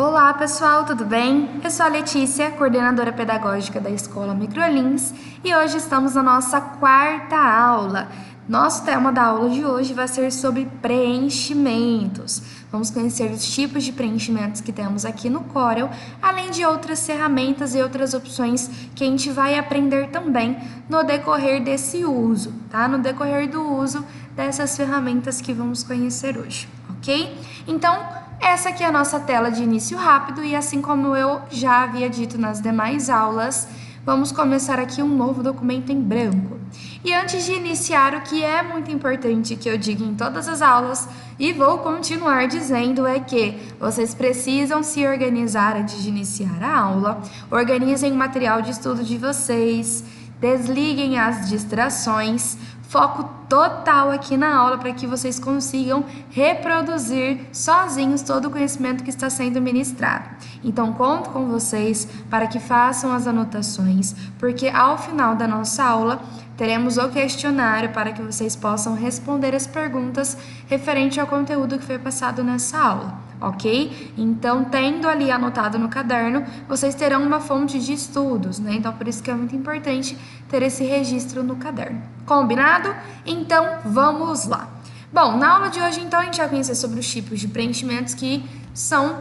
Olá pessoal, tudo bem? Eu sou a Letícia, coordenadora pedagógica da Escola Microlins e hoje estamos na nossa quarta aula. Nosso tema da aula de hoje vai ser sobre preenchimentos. Vamos conhecer os tipos de preenchimentos que temos aqui no Corel, além de outras ferramentas e outras opções que a gente vai aprender também no decorrer desse uso, tá? No decorrer do uso dessas ferramentas que vamos conhecer hoje, ok? Então, essa aqui é a nossa tela de início rápido e assim como eu já havia dito nas demais aulas, vamos começar aqui um novo documento em branco. E antes de iniciar, o que é muito importante que eu diga em todas as aulas e vou continuar dizendo é que vocês precisam se organizar antes de iniciar a aula, organizem o material de estudo de vocês, desliguem as distrações, foco total aqui na aula para que vocês consigam reproduzir sozinhos todo o conhecimento que está sendo ministrado. Então, conto com vocês para que façam as anotações, porque ao final da nossa aula teremos o questionário para que vocês possam responder as perguntas referente ao conteúdo que foi passado nessa aula, ok? Então, tendo ali anotado no caderno, vocês terão uma fonte de estudos, né? Então, por isso que é muito importante ter esse registro no caderno. Combinado? Então, vamos lá. Bom, na aula de hoje, então, a gente vai conhecer sobre os tipos de preenchimentos que são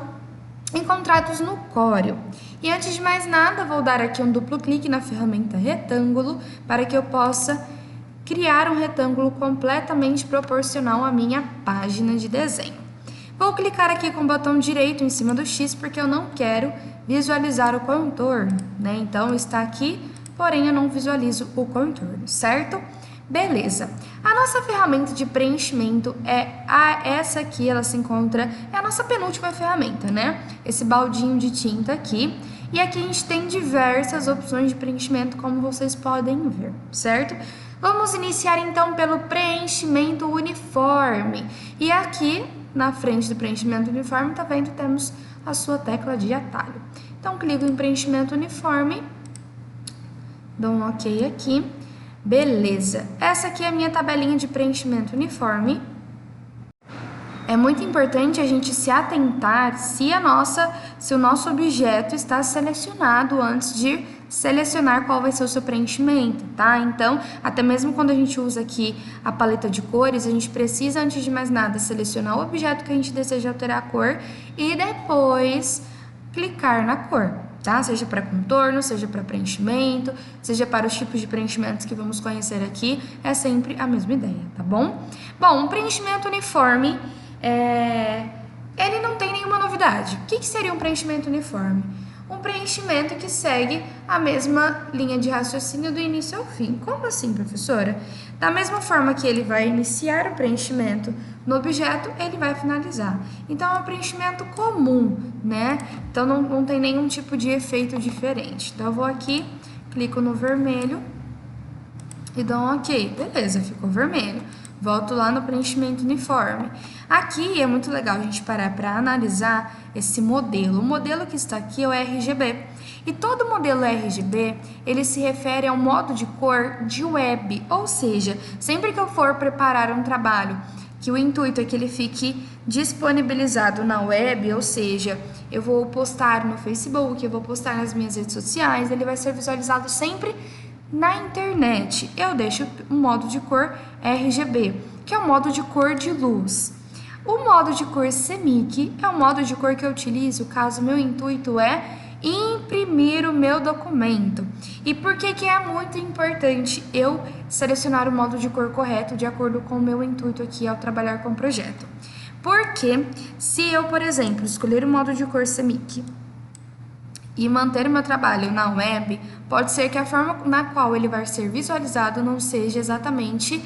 encontrados no Corel. E antes de mais nada, vou dar aqui um duplo clique na ferramenta retângulo para que eu possa criar um retângulo completamente proporcional à minha página de desenho. Vou clicar aqui com o botão direito em cima do X porque eu não quero visualizar o contorno, né? Então, está aqui, porém eu não visualizo o contorno, certo? Beleza. A nossa ferramenta de preenchimento essa aqui, ela se encontra, é a nossa penúltima ferramenta, né? Esse baldinho de tinta aqui. E aqui a gente tem diversas opções de preenchimento, como vocês podem ver, certo? Vamos iniciar então pelo preenchimento uniforme. E aqui, na frente do preenchimento uniforme, tá vendo? Temos a sua tecla de atalho. Então, clico em preenchimento uniforme, dou um OK aqui. Beleza, essa aqui é a minha tabelinha de preenchimento uniforme. É muito importante a gente se atentar se o nosso objeto está selecionado antes de selecionar qual vai ser o seu preenchimento, tá? Então, até mesmo quando a gente usa aqui a paleta de cores, a gente precisa, antes de mais nada, selecionar o objeto que a gente deseja alterar a cor e depois clicar na cor. Tá? Seja para contorno, seja para preenchimento, seja para os tipos de preenchimentos que vamos conhecer aqui, é sempre a mesma ideia, tá bom? Bom, um preenchimento uniforme, ele não tem nenhuma novidade. O que seria um preenchimento uniforme? Um preenchimento que segue a mesma linha de raciocínio do início ao fim. Como assim, professora? Da mesma forma que ele vai iniciar o preenchimento no objeto, ele vai finalizar. Então, é um preenchimento comum, né? Então, não tem nenhum tipo de efeito diferente. Então, eu vou aqui, clico no vermelho e dou um OK. Beleza, ficou vermelho. Volto lá no preenchimento uniforme. Aqui é muito legal a gente parar para analisar esse modelo. O modelo que está aqui é o RGB. E todo modelo RGB, ele se refere ao modo de cor de web. Ou seja, sempre que eu for preparar um trabalho que o intuito é que ele fique disponibilizado na web, ou seja, eu vou postar no Facebook, eu vou postar nas minhas redes sociais, ele vai ser visualizado sempre na internet. Eu deixo o modo de cor RGB, que é o modo de cor de luz. O modo de cor CMYK é o modo de cor que eu utilizo caso meu intuito é imprimir o meu documento. E por que é muito importante eu selecionar o modo de cor correto de acordo com o meu intuito aqui ao trabalhar com o projeto? Porque se eu, por exemplo, escolher o modo de cor CMYK e manter o meu trabalho na web, pode ser que a forma na qual ele vai ser visualizado não seja exatamente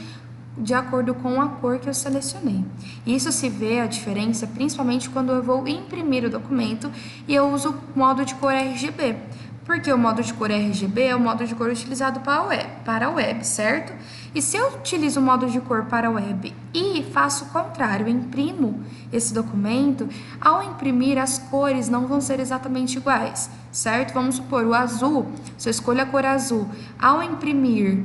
de acordo com a cor que eu selecionei. Isso se vê a diferença principalmente quando eu vou imprimir o documento e eu uso o modo de cor RGB. Porque o modo de cor RGB é o modo de cor utilizado para a web, certo? E se eu utilizo o modo de cor para a web e faço o contrário, imprimo esse documento, ao imprimir as cores não vão ser exatamente iguais, certo? Vamos supor, o azul, se eu escolho a cor azul, ao imprimir,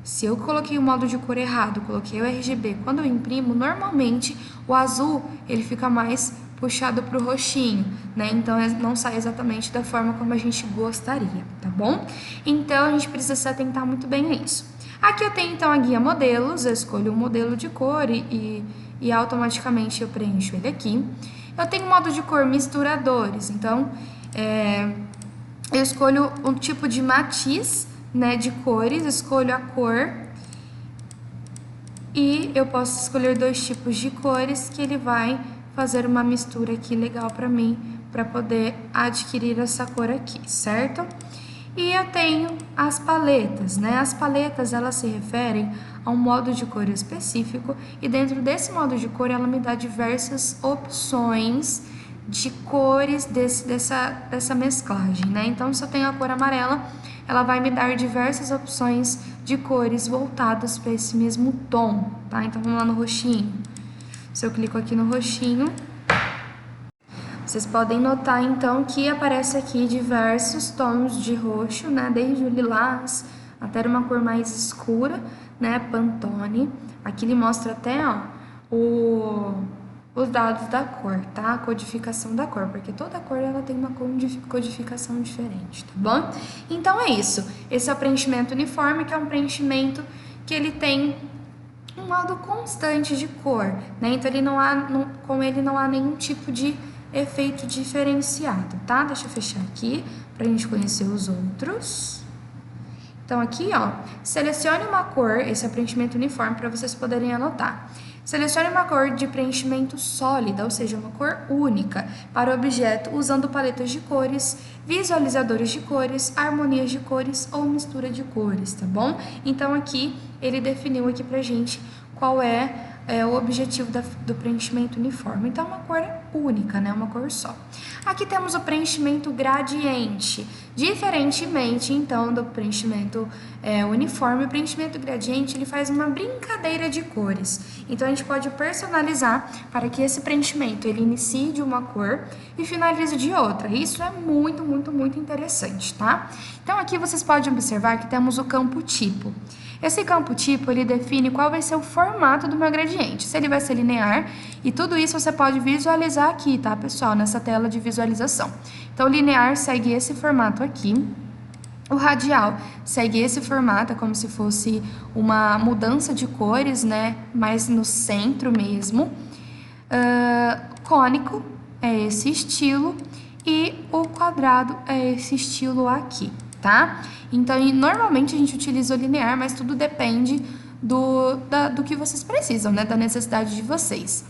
se eu coloquei o modo de cor errado, coloquei o RGB, quando eu imprimo, normalmente o azul ele fica mais puxado para o roxinho, né? Então não sai exatamente da forma como a gente gostaria, tá bom? Então a gente precisa se atentar muito bem a isso. Aqui eu tenho então a guia modelos, eu escolho um modelo de cor e automaticamente eu preencho ele aqui. Eu tenho o modo de cor misturadores, então eu escolho um tipo de matiz, né, de cores, escolho a cor e eu posso escolher 2 tipos de cores que ele vai fazer uma mistura aqui legal para mim, para poder adquirir essa cor aqui, certo? E eu tenho as paletas, né? As paletas, elas se referem a um modo de cor específico e dentro desse modo de cor ela me dá diversas opções de cores dessa mesclagem, né? Então, se eu tenho a cor amarela, ela vai me dar diversas opções de cores voltadas para esse mesmo tom, tá? Então, vamos lá no roxinho. Se eu clico aqui no roxinho, vocês podem notar, então, que aparece aqui diversos tons de roxo, né? Desde o lilás até uma cor mais escura, né? Pantone. Aqui ele mostra até, ó, os dados da cor, tá? A codificação da cor, porque toda cor ela tem uma codificação diferente, tá bom? Então é isso. Esse é o preenchimento uniforme, que é um preenchimento que ele tem um modo constante de cor, né? Então com ele não há nenhum tipo de efeito diferenciado, tá? Deixa eu fechar aqui pra gente conhecer os outros. Então aqui, ó, selecione uma cor, esse é o preenchimento uniforme para vocês poderem anotar. Selecione uma cor de preenchimento sólida, ou seja, uma cor única, para o objeto usando paletas de cores, visualizadores de cores, harmonias de cores ou mistura de cores, tá bom? Então aqui ele definiu aqui pra gente qual é o objetivo do preenchimento uniforme. Então, é uma cor única, né? Uma cor só. Aqui temos o preenchimento gradiente. Diferentemente, então, do preenchimento uniforme, o preenchimento gradiente, ele faz uma brincadeira de cores. Então, a gente pode personalizar para que esse preenchimento, ele inicie de uma cor e finalize de outra. Isso é muito, muito, muito interessante, tá? Então, aqui vocês podem observar que temos o campo tipo. Esse campo tipo, ele define qual vai ser o formato do meu gradiente, se ele vai ser linear, e tudo isso você pode visualizar aqui, tá, pessoal, nessa tela de visualização. Então, o linear segue esse formato aqui, o radial segue esse formato, é como se fosse uma mudança de cores, né, mas no centro mesmo. Cônico é esse estilo, e o quadrado é esse estilo aqui, tá? Então, normalmente a gente utiliza o linear, mas tudo depende do que vocês precisam, né? Da necessidade de vocês.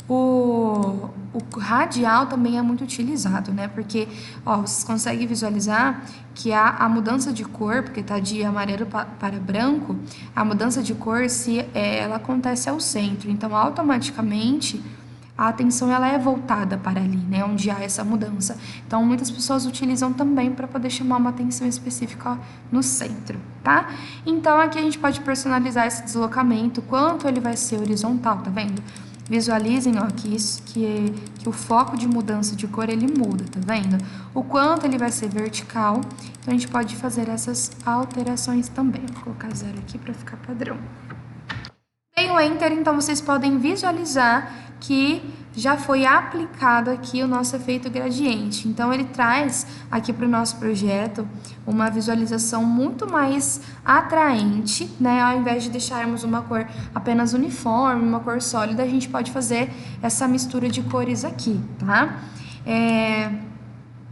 O radial também é muito utilizado, né? Porque, ó, vocês conseguem visualizar que a mudança de cor, porque tá de amarelo para branco, a mudança de cor, ela acontece ao centro. Então, automaticamente, a atenção ela é voltada para ali, né, onde há essa mudança. Então, muitas pessoas utilizam também para poder chamar uma atenção específica no centro, tá? Então, aqui a gente pode personalizar esse deslocamento, quanto ele vai ser horizontal, tá vendo? Visualizem, ó, que o foco de mudança de cor, ele muda, tá vendo? O quanto ele vai ser vertical, então a gente pode fazer essas alterações também. Vou colocar 0 aqui para ficar padrão. Dei o Enter, então vocês podem visualizar que já foi aplicado aqui o nosso efeito gradiente. Então, ele traz aqui para o nosso projeto uma visualização muito mais atraente, né? Ao invés de deixarmos uma cor apenas uniforme, uma cor sólida, a gente pode fazer essa mistura de cores aqui, tá?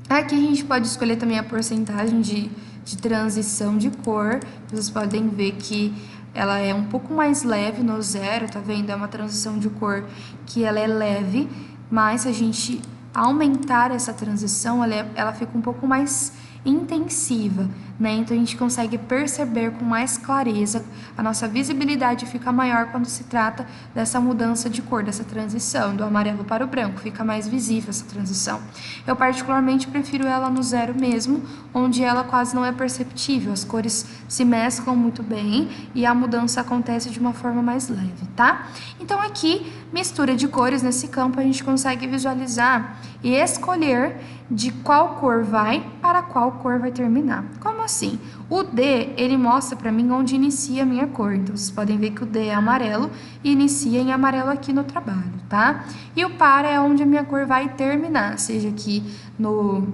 Aqui a gente pode escolher também a porcentagem de transição de cor. Vocês podem ver que ela é um pouco mais leve no 0, tá vendo? É uma transição de cor que ela é leve, mas se a gente aumentar essa transição, ela fica um pouco mais intensiva, né? Então, a gente consegue perceber com mais clareza, a nossa visibilidade fica maior quando se trata dessa mudança de cor, dessa transição, do amarelo para o branco, fica mais visível essa transição. Eu particularmente prefiro ela no 0 mesmo, onde ela quase não é perceptível, as cores se mesclam muito bem e a mudança acontece de uma forma mais leve, tá? Então, aqui, mistura de cores nesse campo, a gente consegue visualizar e escolher de qual cor vai para qual cor vai terminar. Como assim? O D, ele mostra para mim onde inicia a minha cor. Então, vocês podem ver que o D é amarelo e inicia em amarelo aqui no trabalho, tá? E o para é onde a minha cor vai terminar, seja aqui no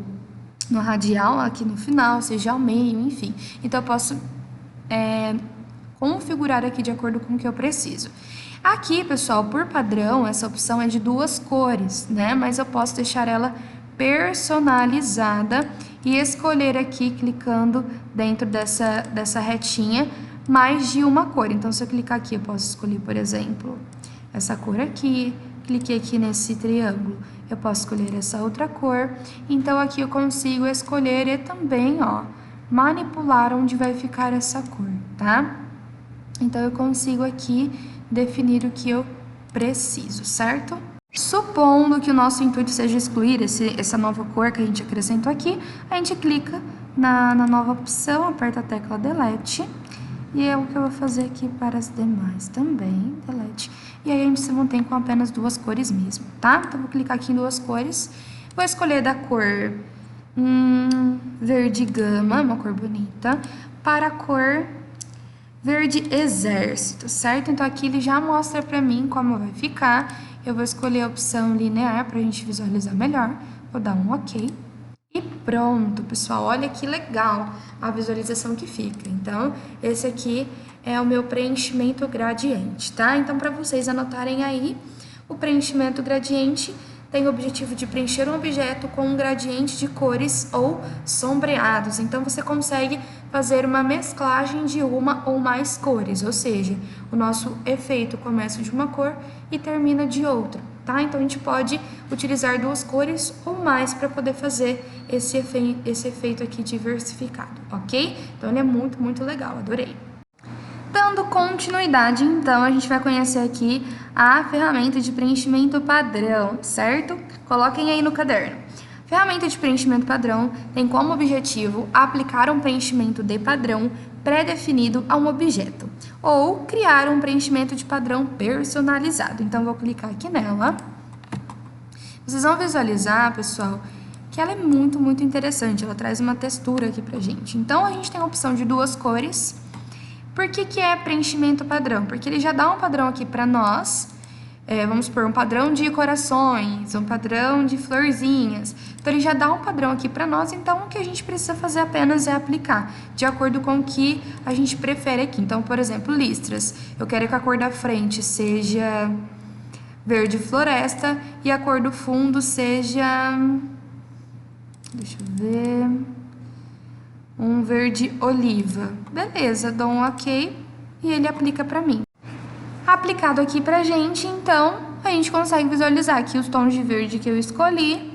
radial, aqui no final, seja ao meio, enfim. Então, eu posso configurar aqui de acordo com o que eu preciso. Aqui, pessoal, por padrão, essa opção é de 2 cores, né? Mas eu posso deixar ela personalizada e escolher aqui, clicando dentro dessa retinha, mais de uma cor. Então, se eu clicar aqui, eu posso escolher, por exemplo, essa cor aqui. Cliquei aqui nesse triângulo, eu posso escolher essa outra cor. Então, aqui eu consigo escolher e também, ó, manipular onde vai ficar essa cor, tá? Então, eu consigo aqui definir o que eu preciso, certo? Supondo que o nosso intuito seja excluir essa nova cor que a gente acrescentou aqui, a gente clica na nova opção, aperta a tecla Delete, e é o que eu vou fazer aqui para as demais também, Delete. E aí a gente se mantém com apenas 2 cores mesmo, tá? Então, vou clicar aqui em 2 cores, vou escolher da cor verde gama, uma cor bonita, para a cor verde exército, certo? Então, aqui ele já mostra para mim como vai ficar. Eu vou escolher a opção linear para a gente visualizar melhor. Vou dar um OK. E pronto, pessoal. Olha que legal a visualização que fica. Então, esse aqui é o meu preenchimento gradiente, tá? Então, para vocês anotarem aí, o preenchimento gradiente tem o objetivo de preencher um objeto com um gradiente de cores ou sombreados. Então, você consegue fazer uma mesclagem de uma ou mais cores, ou seja, o nosso efeito começa de uma cor e termina de outra, tá? Então, a gente pode utilizar 2 cores ou mais para poder fazer esse efeito aqui diversificado, ok? Então, ele é muito, muito legal, adorei. Dando continuidade, então, a gente vai conhecer aqui a ferramenta de preenchimento padrão, certo? Coloquem aí no caderno. Ferramenta de preenchimento padrão tem como objetivo aplicar um preenchimento de padrão pré-definido a um objeto, ou criar um preenchimento de padrão personalizado. Então, vou clicar aqui nela. Vocês vão visualizar, pessoal, que ela é muito, muito interessante. Ela traz uma textura aqui pra gente. Então, a gente tem a opção de 2 cores. Por que é preenchimento padrão? Porque ele já dá um padrão aqui para nós, vamos supor, um padrão de corações, um padrão de florzinhas. Então, ele já dá um padrão aqui para nós, então o que a gente precisa fazer apenas é aplicar, de acordo com o que a gente prefere aqui. Então, por exemplo, listras. Eu quero que a cor da frente seja verde floresta e a cor do fundo seja... Deixa eu ver... um verde oliva. Beleza, dou um OK e ele aplica para mim. Aplicado aqui pra gente, então, a gente consegue visualizar aqui os tons de verde que eu escolhi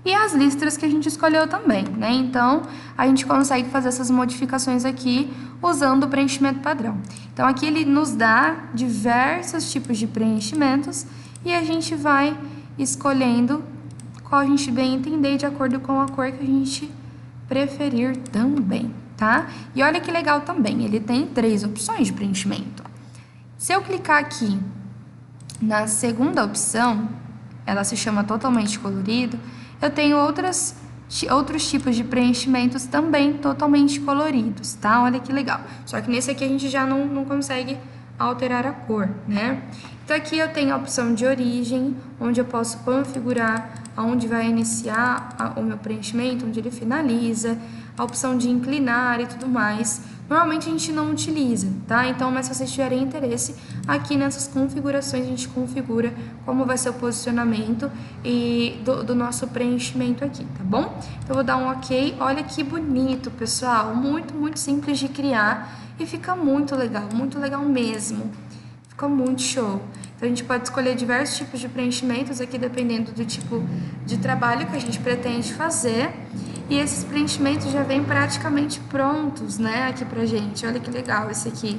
e as listras que a gente escolheu também, né? Então, a gente consegue fazer essas modificações aqui usando o preenchimento padrão. Então, aqui ele nos dá diversos tipos de preenchimentos e a gente vai escolhendo qual a gente bem entender de acordo com a cor que a gente preferir também, tá? E olha que legal também, ele tem 3 opções de preenchimento. Se eu clicar aqui na segunda opção, ela se chama totalmente colorido, eu tenho outros tipos de preenchimentos também totalmente coloridos, tá? Olha que legal. Só que nesse aqui a gente já não consegue alterar a cor, né? Então, aqui eu tenho a opção de origem, onde eu posso configurar aonde vai iniciar o meu preenchimento, onde ele finaliza, a opção de inclinar e tudo mais. Normalmente a gente não utiliza, tá? Então, mas se vocês tiverem interesse, aqui nessas configurações a gente configura como vai ser o posicionamento e do nosso preenchimento aqui, tá bom? Então, eu vou dar um OK. Olha que bonito, pessoal. Muito, muito simples de criar e fica muito legal mesmo. Ficou muito show. Então, a gente pode escolher diversos tipos de preenchimentos aqui, dependendo do tipo de trabalho que a gente pretende fazer. E esses preenchimentos já vêm praticamente prontos, né, aqui pra gente. Olha que legal esse aqui.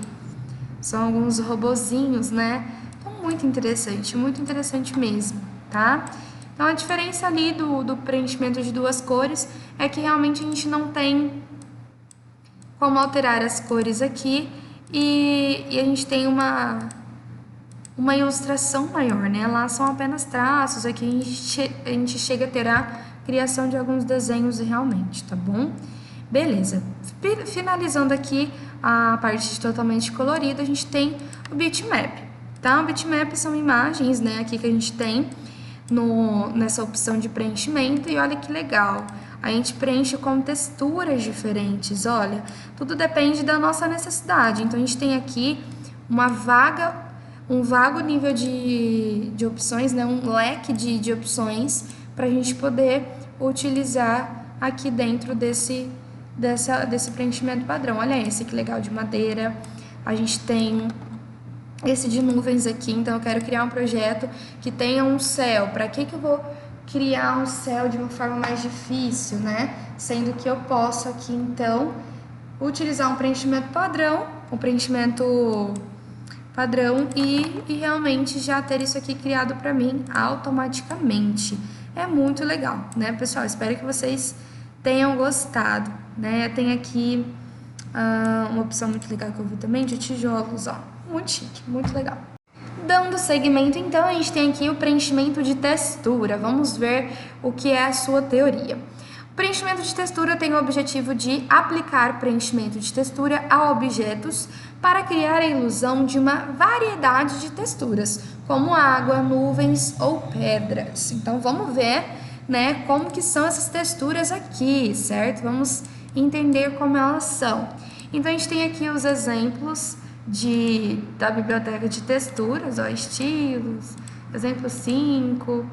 São alguns robozinhos, né? Então, muito interessante mesmo, tá? Então, a diferença ali do preenchimento de 2 cores é que realmente a gente não tem como alterar as cores aqui e a gente tem uma uma ilustração maior, né? Lá são apenas traços, aqui a gente chega a ter a criação de alguns desenhos realmente, tá bom? Beleza. Finalizando aqui a parte totalmente colorida, a gente tem o bitmap, tá? O bitmap são imagens, né, aqui que a gente tem nessa opção de preenchimento, e olha que legal. A gente preenche com texturas diferentes, olha, tudo depende da nossa necessidade. Então, a gente tem aqui um vago nível de opções, né? Um leque de opções para a gente poder utilizar aqui dentro desse preenchimento padrão. Olha esse que legal, de madeira. A gente tem esse de nuvens aqui, então eu quero criar um projeto que tenha um céu. Para que eu vou criar um céu de uma forma mais difícil, né? Sendo que eu posso aqui, então, utilizar um preenchimento padrão, e realmente já ter isso aqui criado para mim automaticamente. É muito legal, né, pessoal? Espero que vocês tenham gostado, né? Tem aqui uma opção muito legal que eu vi também de tijolos, ó. Muito chique, muito legal. Dando segmento, então, a gente tem aqui o preenchimento de textura. Vamos ver o que é a sua teoria. O preenchimento de textura tem o objetivo de aplicar preenchimento de textura a objetos para criar a ilusão de uma variedade de texturas, como água, nuvens ou pedras. Então, vamos ver, né, como que são essas texturas aqui, certo? Vamos entender como elas são. Então, a gente tem aqui os exemplos da biblioteca de texturas, ó, estilos, exemplo 5,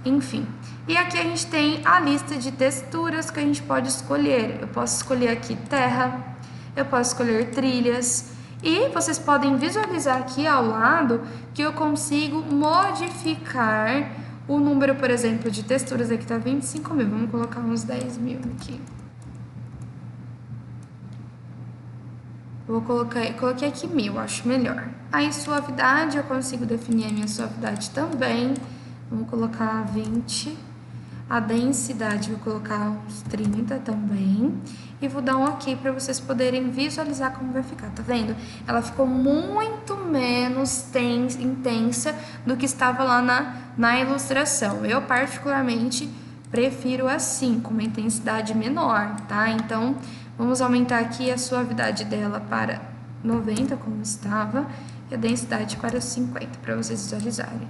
enfim. E aqui a gente tem a lista de texturas que a gente pode escolher. Eu posso escolher aqui terra, eu posso escolher trilhas, e vocês podem visualizar aqui ao lado que eu consigo modificar o número, por exemplo, de texturas. Aqui tá 25 mil, vamos colocar uns 10 mil aqui. Coloquei aqui 1000, acho melhor. Aí, suavidade, eu consigo definir a minha suavidade também. Vamos colocar 20. A densidade, vou colocar uns 30 também. E vou dar um ok para vocês poderem visualizar como vai ficar, tá vendo? Ela ficou muito menos intensa do que estava lá na ilustração. Eu, particularmente, prefiro assim, com uma intensidade menor, tá? Então, vamos aumentar aqui a suavidade dela para 90, como estava, e a densidade para 50, para vocês visualizarem.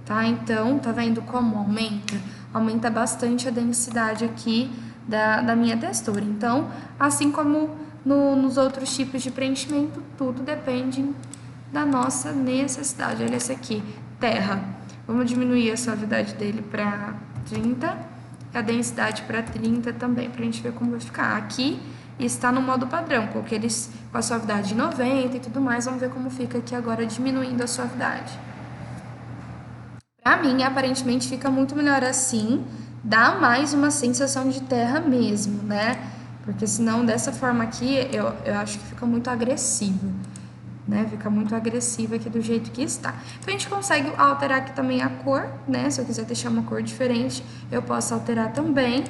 Tá? Então, tá vendo como aumenta? Aumenta bastante a densidade aqui da minha textura. Então, assim como nos outros tipos de preenchimento, tudo depende da nossa necessidade. Olha esse aqui, terra. Vamos diminuir a suavidade dele para 30, a densidade para 30 também, para a gente ver como vai ficar. Aqui está no modo padrão, coloquei eles com a suavidade de 90 e tudo mais. Vamos ver como fica aqui agora diminuindo a suavidade. Pra mim, aparentemente, fica muito melhor assim, dá mais uma sensação de terra mesmo, né? Porque senão, dessa forma aqui, eu acho que fica muito agressivo, né? Fica muito agressivo aqui do jeito que está. Então, a gente consegue alterar aqui também a cor, né? Se eu quiser deixar uma cor diferente, eu posso alterar também.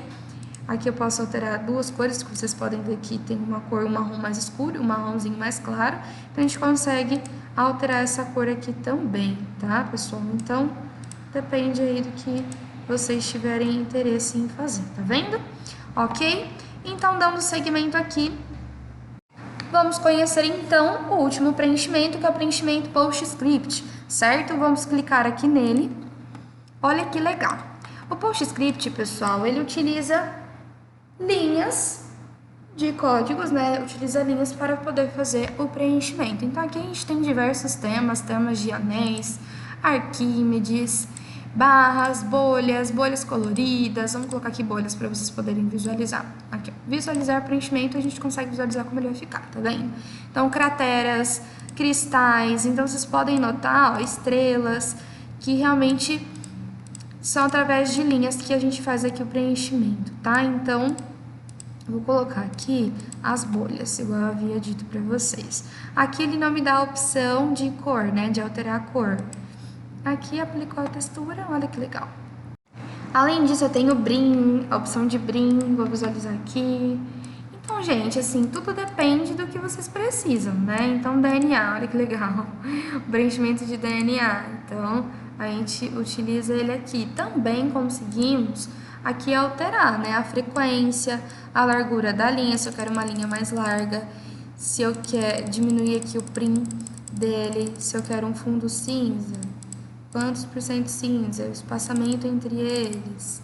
Aqui eu posso alterar duas cores, que vocês podem ver que tem uma cor, um marrom mais escuro e um marronzinho mais claro. Então, a gente consegue alterar essa cor aqui também, tá, pessoal? Então, depende aí do que vocês tiverem interesse em fazer, tá vendo? Ok? Então, dando segmento aqui, vamos conhecer então o último preenchimento, que é o preenchimento PostScript, certo? Vamos clicar aqui nele. Olha que legal. O PostScript, pessoal, ele utiliza linhas de códigos, né? Utiliza linhas para poder fazer o preenchimento. Então, aqui a gente tem diversos temas de anéis, Arquímedes, barras, bolhas coloridas. Vamos colocar aqui bolhas para vocês poderem visualizar. Aqui, ó. Visualizar preenchimento, a gente consegue visualizar como ele vai ficar, tá vendo? Então, crateras, cristais. Então, vocês podem notar, ó, estrelas, que realmente são através de linhas que a gente faz aqui o preenchimento, tá? Então, vou colocar aqui as bolhas, igual eu havia dito para vocês. Aqui ele não me dá a opção de cor, né? De alterar a cor. Aqui aplicou a textura, olha que legal. Além disso, eu tenho a opção de brim, vou visualizar aqui. Então, gente, assim, tudo depende do que vocês precisam, né? Então, DNA, olha que legal, o preenchimento de DNA. Então, a gente utiliza ele aqui. Também conseguimos aqui alterar, né? A frequência, a largura da linha, se eu quero uma linha mais larga, se eu quero diminuir aqui o prim dele, se eu quero um fundo cinza, quantos por cento cinza, o espaçamento entre eles.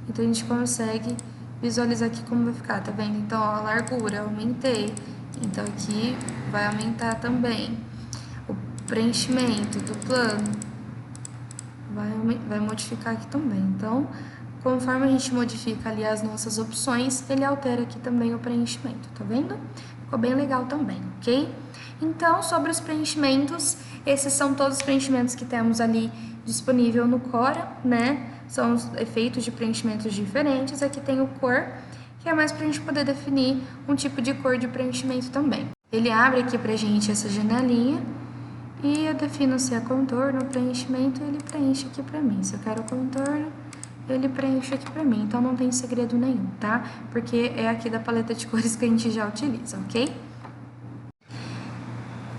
Então, a gente consegue visualizar aqui como vai ficar, tá vendo? Então, ó, a largura, aumentei. Então, aqui vai aumentar também. O preenchimento do plano vai modificar aqui também. Então, conforme a gente modifica ali as nossas opções, ele altera aqui também o preenchimento, tá vendo? Ficou bem legal também, ok? Então, sobre os preenchimentos, esses são todos os preenchimentos que temos ali disponível no Cora, né? São os efeitos de preenchimentos diferentes. Aqui tem o cor, que é mais para a gente poder definir um tipo de cor de preenchimento também. Ele abre aqui pra gente essa janelinha e eu defino se é contorno ou preenchimento, ele preenche aqui pra mim. Se eu quero contorno, ele preenche aqui pra mim. Então não tem segredo nenhum, tá? Porque é aqui da paleta de cores que a gente já utiliza, ok?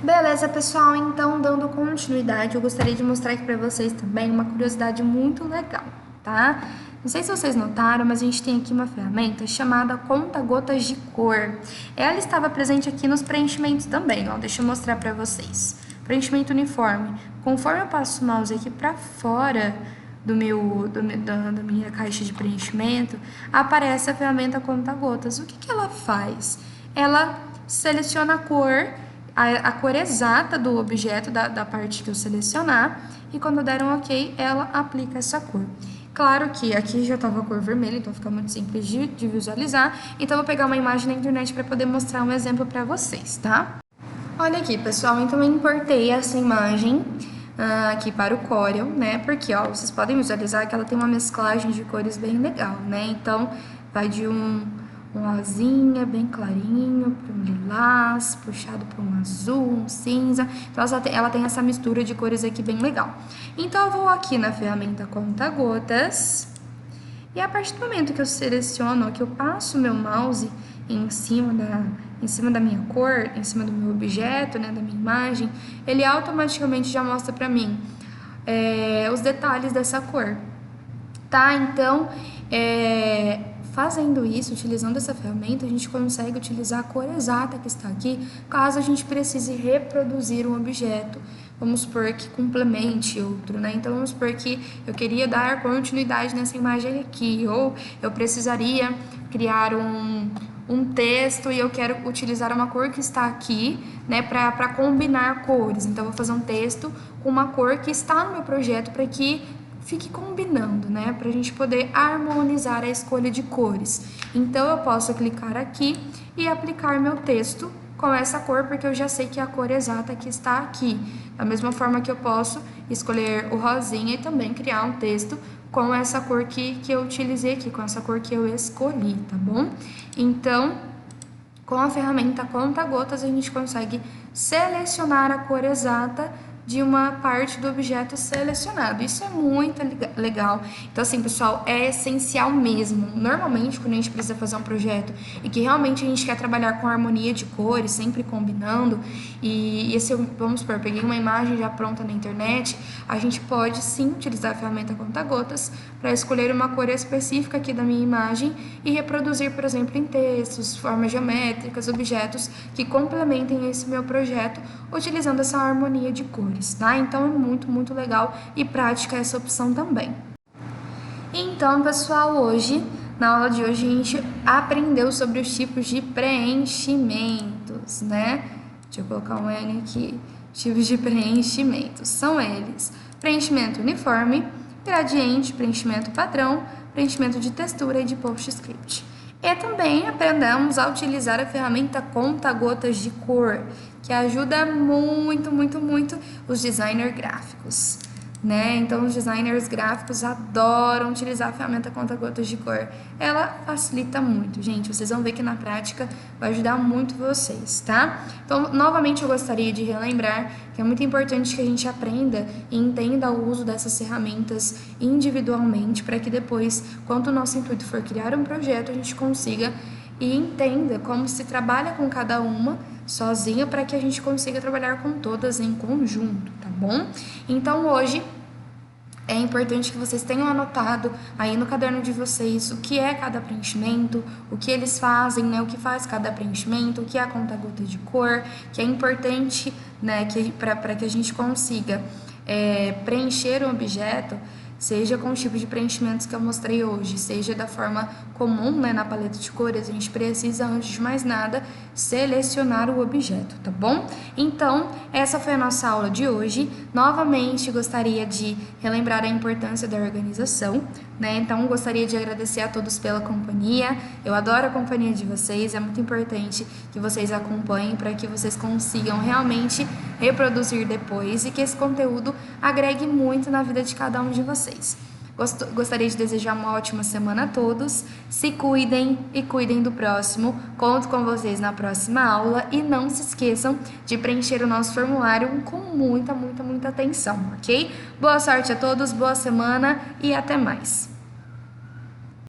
Beleza, pessoal, então dando continuidade, eu gostaria de mostrar aqui pra vocês também uma curiosidade muito legal, tá? Não sei se vocês notaram, mas a gente tem aqui uma ferramenta chamada conta-gotas de cor. Ela estava presente aqui nos preenchimentos também, ó, deixa eu mostrar pra vocês. Preenchimento uniforme. Conforme eu passo o mouse aqui pra fora da minha caixa de preenchimento, aparece a ferramenta conta-gotas. O que ela faz? Ela seleciona a cor exata do objeto, da parte que eu selecionar, e quando der um ok, ela aplica essa cor. Claro que aqui já estava a cor vermelha, então fica muito simples de visualizar. Então, eu vou pegar uma imagem na internet para poder mostrar um exemplo para vocês, tá? Olha aqui, pessoal, então eu importei essa imagem aqui para o Corel, né? Porque, ó, vocês podem visualizar que ela tem uma mesclagem de cores bem legal, né? Então, vai de um rosinha bem clarinho para um lilás, puxado para um azul, um cinza. Então, ela tem essa mistura de cores aqui bem legal. Então, eu vou aqui na ferramenta conta-gotas e a partir do momento que eu seleciono, que eu passo o meu mouse em cima da minha cor, em cima do meu objeto, né, da minha imagem, ele automaticamente já mostra para mim os detalhes dessa cor, tá? Então, fazendo isso, utilizando essa ferramenta, a gente consegue utilizar a cor exata que está aqui, caso a gente precise reproduzir um objeto. Vamos supor que complemente outro, né? Então, vamos supor que eu queria dar continuidade nessa imagem aqui, ou eu precisaria criar um texto e eu quero utilizar uma cor que está aqui, né, para combinar cores. Então, eu vou fazer um texto com uma cor que está no meu projeto para que fique combinando, né, para a gente poder harmonizar a escolha de cores. Então, eu posso clicar aqui e aplicar meu texto com essa cor, porque eu já sei que é a cor exata que está aqui. Da mesma forma que eu posso escolher o rosinha e também criar um texto com essa cor que eu utilizei aqui, com essa cor que eu escolhi, tá bom? Então, com a ferramenta conta-gotas, a gente consegue selecionar a cor exata de uma parte do objeto selecionado. Isso é muito legal. Então, assim, pessoal, é essencial mesmo. Normalmente, quando a gente precisa fazer um projeto e que realmente a gente quer trabalhar com harmonia de cores, sempre combinando, e esse, vamos supor, peguei uma imagem já pronta na internet, a gente pode sim utilizar a ferramenta conta-gotas para escolher uma cor específica aqui da minha imagem e reproduzir, por exemplo, em textos, formas geométricas, objetos que complementem esse meu projeto, utilizando essa harmonia de cores, tá? Então, é muito, muito legal e prática essa opção também. Então, pessoal, na aula de hoje, a gente aprendeu sobre os tipos de preenchimentos, né? Deixa eu colocar um N aqui. Tipos de preenchimentos. São eles: preenchimento uniforme, gradiente, preenchimento padrão, preenchimento de textura e de PostScript. E também aprendemos a utilizar a ferramenta conta-gotas de cor, que ajuda muito, muito, muito os designers gráficos, né? Então, os designers gráficos adoram utilizar a ferramenta conta-gotas de cor. Ela facilita muito, gente. Vocês vão ver que na prática vai ajudar muito vocês, tá? Então, novamente, eu gostaria de relembrar que é muito importante que a gente aprenda e entenda o uso dessas ferramentas individualmente, para que depois, quando o nosso intuito for criar um projeto, a gente consiga e entenda como se trabalha com cada uma sozinha para que a gente consiga trabalhar com todas em conjunto, tá bom? Então hoje é importante que vocês tenham anotado aí no caderno de vocês o que é cada preenchimento, o que eles fazem, né? O que faz cada preenchimento, o que é a conta-gota de cor, que é importante, né? Para que a gente consiga preencher um objeto, seja com o tipo de preenchimentos que eu mostrei hoje, seja da forma comum, né, na paleta de cores, a gente precisa, antes de mais nada, selecionar o objeto, tá bom? Então, essa foi a nossa aula de hoje. Novamente, gostaria de relembrar a importância da organização, né? Então, gostaria de agradecer a todos pela companhia. Eu adoro a companhia de vocês, é muito importante que vocês acompanhem para que vocês consigam realmente reproduzir depois e que esse conteúdo agregue muito na vida de cada um de vocês. Gostaria de desejar uma ótima semana a todos. Se cuidem e cuidem do próximo. Conto com vocês na próxima aula e não se esqueçam de preencher o nosso formulário com muita atenção, ok? Boa sorte a todos, boa semana e até mais!